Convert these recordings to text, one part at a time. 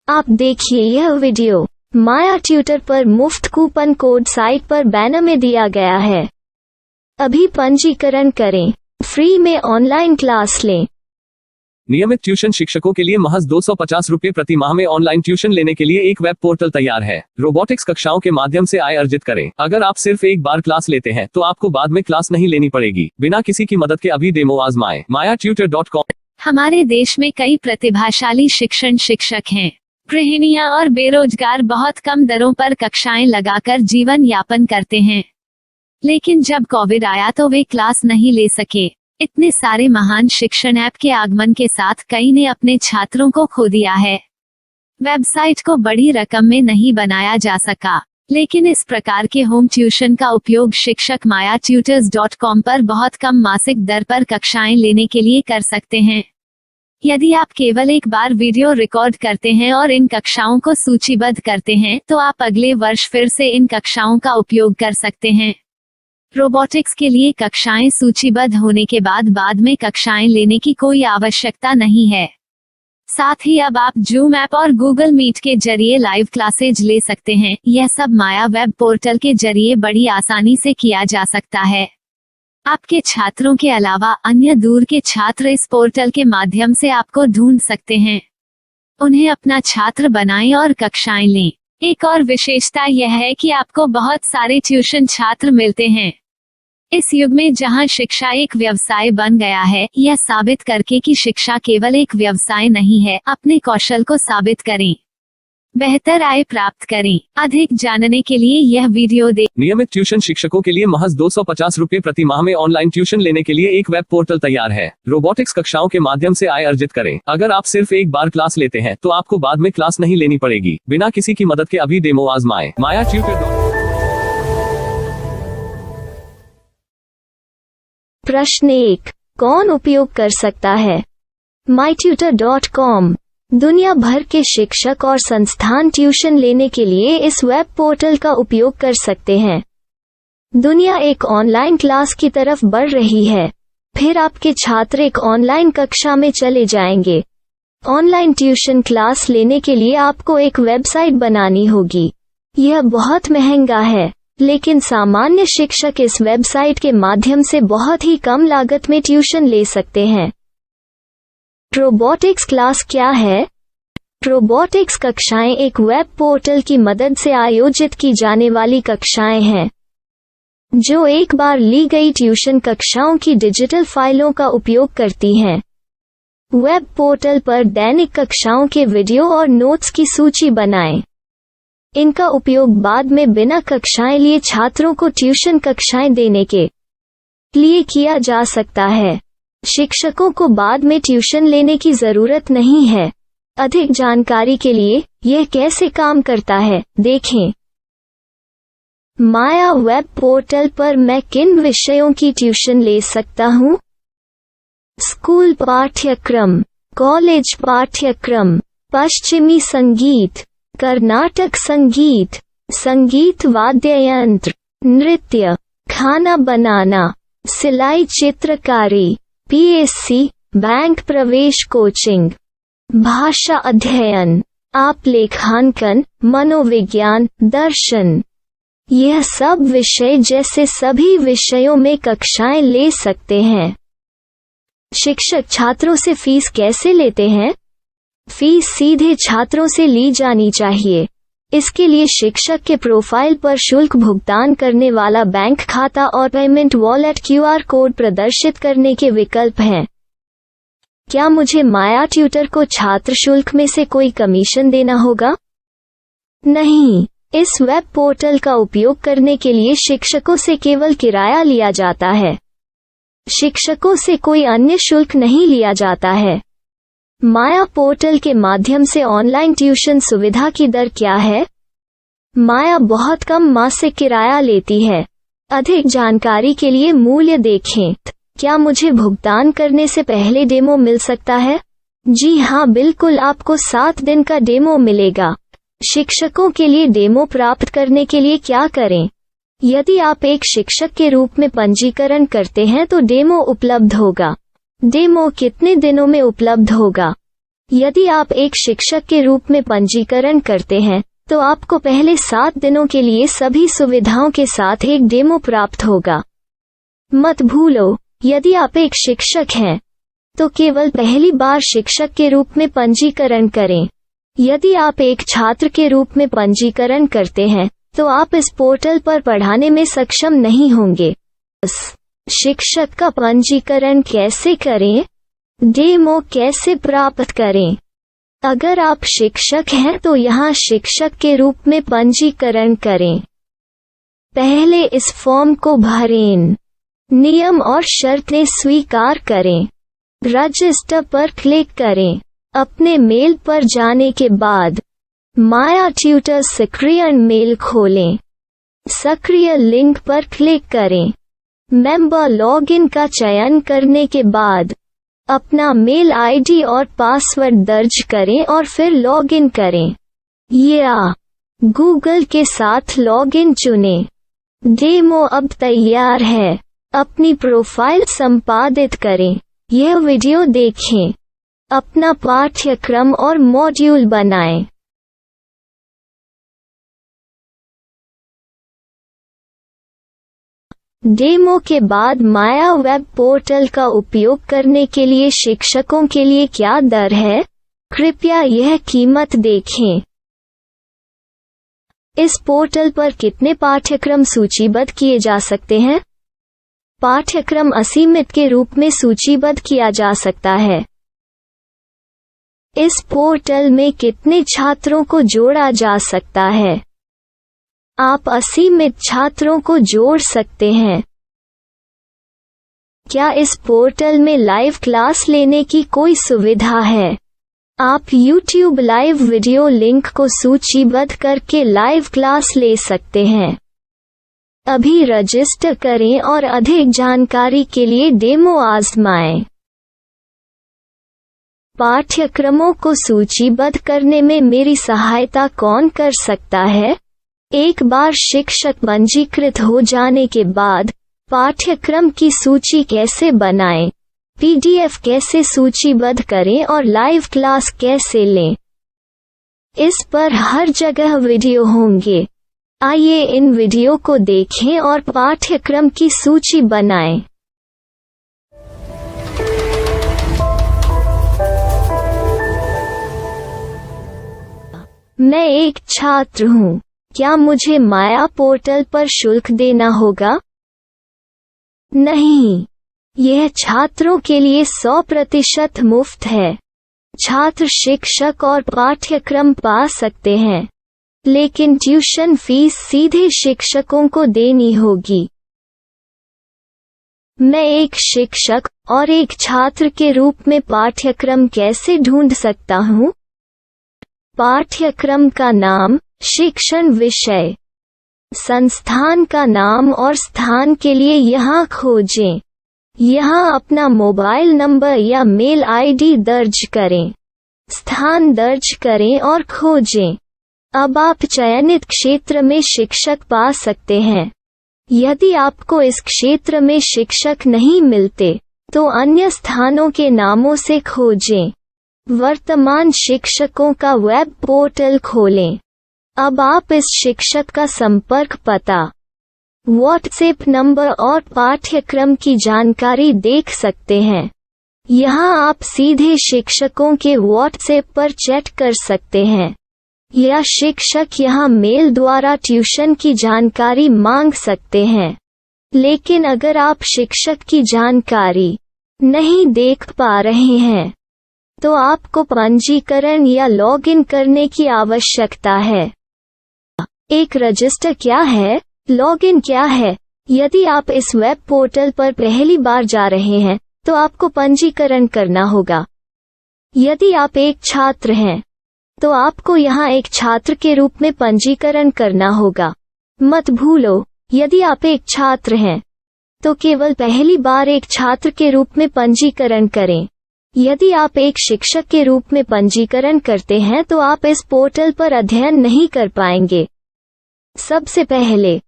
आप देखिए यह वीडियो माया ट्यूटर पर मुफ्त कूपन कोड साइट पर बैनर में दिया गया है। अभी पंजीकरण करें, फ्री में ऑनलाइन क्लास लें। नियमित ट्यूशन शिक्षकों के लिए महज 250 रुपये प्रति माह में ऑनलाइन ट्यूशन लेने के लिए एक वेब पोर्टल तैयार है। रोबोटिक्स कक्षाओं के माध्यम से आय अर्जित करें। अगर आप सिर्फ एक बार क्लास लेते हैं तो आपको बाद में क्लास नहीं लेनी पड़ेगी। बिना किसी की मदद के अभी डेमो आजमाएं। mayatutor.com। हमारे देश में कई प्रतिभाशाली शिक्षक हैं। गृहिणियां और बेरोजगार बहुत कम दरों पर कक्षाएं लगाकर जीवन यापन करते हैं, लेकिन जब कोविड आया तो वे क्लास नहीं ले सके। इतने सारे महान शिक्षण ऐप के आगमन के साथ कई ने अपने छात्रों को खो दिया है। वेबसाइट को बड़ी रकम में नहीं बनाया जा सका, लेकिन इस प्रकार के होम ट्यूशन का उपयोग शिक्षक mayatutors.com पर बहुत कम मासिक दर पर कक्षाएं लेने के लिए कर सकते हैं। यदि आप केवल एक बार वीडियो रिकॉर्ड करते हैं और इन कक्षाओं को सूचीबद्ध करते हैं तो आप अगले वर्ष फिर से इन कक्षाओं का उपयोग कर सकते हैं। रोबोटिक्स के लिए कक्षाएं सूचीबद्ध होने के बाद में कक्षाएं लेने की कोई आवश्यकता नहीं है। साथ ही अब आप जूम ऐप और गूगल मीट के जरिए लाइव क्लासेज ले सकते हैं। यह सब माया वेब पोर्टल के जरिए बड़ी आसानी से किया जा सकता है। आपके छात्रों के अलावा अन्य दूर के छात्र इस पोर्टल के माध्यम से आपको ढूंढ सकते हैं। उन्हें अपना छात्र बनाएं और कक्षाएं लें। एक और विशेषता यह है कि आपको बहुत सारे ट्यूशन छात्र मिलते हैं। इस युग में जहां शिक्षा एक व्यवसाय बन गया है, यह साबित करके कि शिक्षा केवल एक व्यवसाय नहीं है, अपने कौशल को साबित करें, बेहतर आय प्राप्त करें। अधिक जानने के लिए यह वीडियो देखें। नियमित ट्यूशन शिक्षकों के लिए महज 250 रुपये प्रति माह में ऑनलाइन ट्यूशन लेने के लिए एक वेब पोर्टल तैयार है। रोबोटिक्स कक्षाओं के माध्यम से आय अर्जित करें। अगर आप सिर्फ एक बार क्लास लेते हैं तो आपको बाद में क्लास नहीं लेनी पड़ेगी। बिना किसी की मदद के अभी डेमो आजमाएं। mayatutor। प्रश्न 1, कौन उपयोग कर सकता है? mytutor.com। दुनिया भर के शिक्षक और संस्थान ट्यूशन लेने के लिए इस वेब पोर्टल का उपयोग कर सकते हैं। दुनिया एक ऑनलाइन क्लास की तरफ बढ़ रही है, फिर आपके छात्र एक ऑनलाइन कक्षा में चले जाएंगे। ऑनलाइन ट्यूशन क्लास लेने के लिए आपको एक वेबसाइट बनानी होगी। यह बहुत महंगा है, लेकिन सामान्य शिक्षक इस वेबसाइट के माध्यम से बहुत ही कम लागत में ट्यूशन ले सकते हैं। रोबोटिक्स क्लास क्या है? रोबोटिक्स कक्षाएं एक वेब पोर्टल की मदद से आयोजित की जाने वाली कक्षाएं हैं, जो एक बार ली गई ट्यूशन कक्षाओं की डिजिटल फाइलों का उपयोग करती हैं। वेब पोर्टल पर दैनिक कक्षाओं के वीडियो और नोट्स की सूची बनाएं। इनका उपयोग बाद में बिना कक्षाएं लिए छात्रों को ट्यूशन कक्षाएं देने के लिए किया जा सकता है। शिक्षकों को बाद में ट्यूशन लेने की जरूरत नहीं है। अधिक जानकारी के लिए यह कैसे काम करता है देखें। माया वेब पोर्टल पर मैं किन विषयों की ट्यूशन ले सकता हूँ? स्कूल पाठ्यक्रम, कॉलेज पाठ्यक्रम, पश्चिमी संगीत, कर्नाटक संगीत, संगीत वाद्य यंत्र, नृत्य, खाना बनाना, सिलाई चित्रकारी, PSC, बैंक प्रवेश कोचिंग, भाषा अध्ययन, आप लेखांकन, मनोविज्ञान, दर्शन। यह सब विषय जैसे सभी विषयों में कक्षाएं ले सकते हैं। शिक्षक छात्रों से फीस कैसे लेते हैं? फीस सीधे छात्रों से ली जानी चाहिए। इसके लिए शिक्षक के प्रोफाइल पर शुल्क भुगतान करने वाला बैंक खाता और पेमेंट वॉलेट QR कोड प्रदर्शित करने के विकल्प हैं। क्या मुझे माया ट्यूटर को छात्र शुल्क में से कोई कमीशन देना होगा? नहीं, इस वेब पोर्टल का उपयोग करने के लिए शिक्षकों से केवल किराया लिया जाता है। शिक्षकों से कोई अन्य शुल्क नहीं लिया जाता है। माया पोर्टल के माध्यम से ऑनलाइन ट्यूशन सुविधा की दर क्या है? माया बहुत कम मासिक किराया लेती है। अधिक जानकारी के लिए मूल्य देखें। क्या मुझे भुगतान करने से पहले डेमो मिल सकता है? जी हाँ, बिल्कुल, आपको 7 दिन का डेमो मिलेगा। शिक्षकों के लिए डेमो प्राप्त करने के लिए क्या करें? यदि आप एक शिक्षक के रूप में पंजीकरण करते हैं तो डेमो उपलब्ध होगा। डेमो कितने दिनों में उपलब्ध होगा? यदि आप एक शिक्षक के रूप में पंजीकरण करते हैं तो आपको पहले 7 दिनों के लिए सभी सुविधाओं के साथ एक डेमो प्राप्त होगा। मत भूलो, यदि आप एक शिक्षक हैं तो केवल पहली बार शिक्षक के रूप में पंजीकरण करें। यदि आप एक छात्र के रूप में पंजीकरण करते हैं तो आप इस पोर्टल पर पढ़ाने में सक्षम नहीं होंगे। शिक्षक का पंजीकरण कैसे करें? डेमो कैसे प्राप्त करें? अगर आप शिक्षक हैं तो यहाँ शिक्षक के रूप में पंजीकरण करें। पहले इस फॉर्म को भरें। नियम और शर्तें स्वीकार करें। रजिस्टर पर क्लिक करें। अपने मेल पर जाने के बाद माया ट्यूटर सक्रिय मेल खोलें। सक्रिय लिंक पर क्लिक करें। मेंबर लॉगिन का चयन करने के बाद अपना मेल आईडी और पासवर्ड दर्ज करें और फिर लॉगिन करें या गूगल के साथ लॉगिन चुनें। डेमो अब तैयार है। अपनी प्रोफाइल संपादित करें। यह वीडियो देखें। अपना पाठ्यक्रम और मॉड्यूल बनाएं। डेमो के बाद माया वेब पोर्टल का उपयोग करने के लिए शिक्षकों के लिए क्या दर है? कृपया यह कीमत देखें। इस पोर्टल पर कितने पाठ्यक्रम सूचीबद्ध किए जा सकते हैं? पाठ्यक्रम असीमित के रूप में सूचीबद्ध किया जा सकता है। इस पोर्टल में कितने छात्रों को जोड़ा जा सकता है? आप असीमित छात्रों को जोड़ सकते हैं। क्या इस पोर्टल में लाइव क्लास लेने की कोई सुविधा है? आप YouTube लाइव वीडियो लिंक को सूचीबद्ध करके लाइव क्लास ले सकते हैं। अभी रजिस्टर करें और अधिक जानकारी के लिए डेमो आजमाएं। पाठ्यक्रमों को सूचीबद्ध करने में मेरी सहायता कौन कर सकता है? एक बार शिक्षक पंजीकृत हो जाने के बाद पाठ्यक्रम की सूची कैसे बनाएं, PDF कैसे सूचीबद्ध करें और लाइव क्लास कैसे लें, इस पर हर जगह वीडियो होंगे। आइए इन वीडियो को देखें और पाठ्यक्रम की सूची बनाएं। मैं एक छात्र हूँ। क्या मुझे माया पोर्टल पर शुल्क देना होगा? नहीं, यह छात्रों के लिए 100% मुफ्त है। छात्र शिक्षक और पाठ्यक्रम पा सकते हैं, लेकिन ट्यूशन फीस सीधे शिक्षकों को देनी होगी। मैं एक शिक्षक और एक छात्र के रूप में पाठ्यक्रम कैसे ढूंढ सकता हूँ? पाठ्यक्रम का नाम, शिक्षण विषय, संस्थान का नाम और स्थान के लिए यहाँ खोजें। यहाँ अपना मोबाइल नंबर या मेल आईडी दर्ज करें। स्थान दर्ज करें और खोजें। अब आप चयनित क्षेत्र में शिक्षक पा सकते हैं। यदि आपको इस क्षेत्र में शिक्षक नहीं मिलते तो अन्य स्थानों के नामों से खोजें। वर्तमान शिक्षकों का वेब पोर्टल खोलें। अब आप इस शिक्षक का संपर्क पता, व्हाट्सएप नंबर और पाठ्यक्रम की जानकारी देख सकते हैं। यहाँ आप सीधे शिक्षकों के व्हाट्सएप पर चैट कर सकते हैं या शिक्षक यहाँ मेल द्वारा ट्यूशन की जानकारी मांग सकते हैं। लेकिन अगर आप शिक्षक की जानकारी नहीं देख पा रहे हैं तो आपको पंजीकरण या लॉगिन करने की आवश्यकता है। एक रजिस्टर क्या है? लॉगिन क्या है? यदि आप इस वेब पोर्टल पर पहली बार जा रहे हैं तो आपको पंजीकरण करना होगा। यदि आप एक छात्र हैं तो आपको यहाँ एक छात्र के रूप में पंजीकरण करना होगा। मत भूलो, यदि आप एक छात्र हैं तो केवल पहली बार एक छात्र के रूप में पंजीकरण करें। यदि आप एक शिक्षक के रूप में पंजीकरण करते हैं तो आप इस पोर्टल पर अध्ययन नहीं कर पाएंगे। सबसे पहले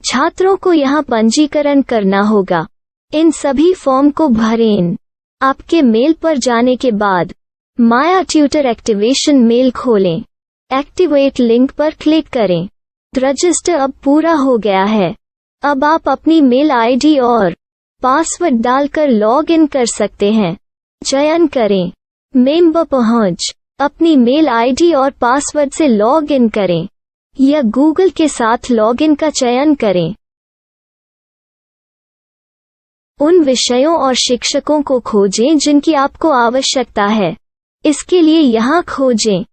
छात्रों को यहाँ पंजीकरण करना होगा। इन सभी फॉर्म को भरें। आपके मेल पर जाने के बाद माया ट्यूटर एक्टिवेशन मेल खोलें। एक्टिवेट लिंक पर क्लिक करें। रजिस्टर अब पूरा हो गया है। अब आप अपनी मेल आईडी और पासवर्ड डालकर लॉग इन कर सकते हैं। चयन करें मेंबर पहुंच। अपनी मेल आईडी और पासवर्ड से लॉग इन करें या गूगल के साथ लॉग इन का चयन करें। उन विषयों और शिक्षकों को खोजें जिनकी आपको आवश्यकता है। इसके लिए यहाँ खोजें।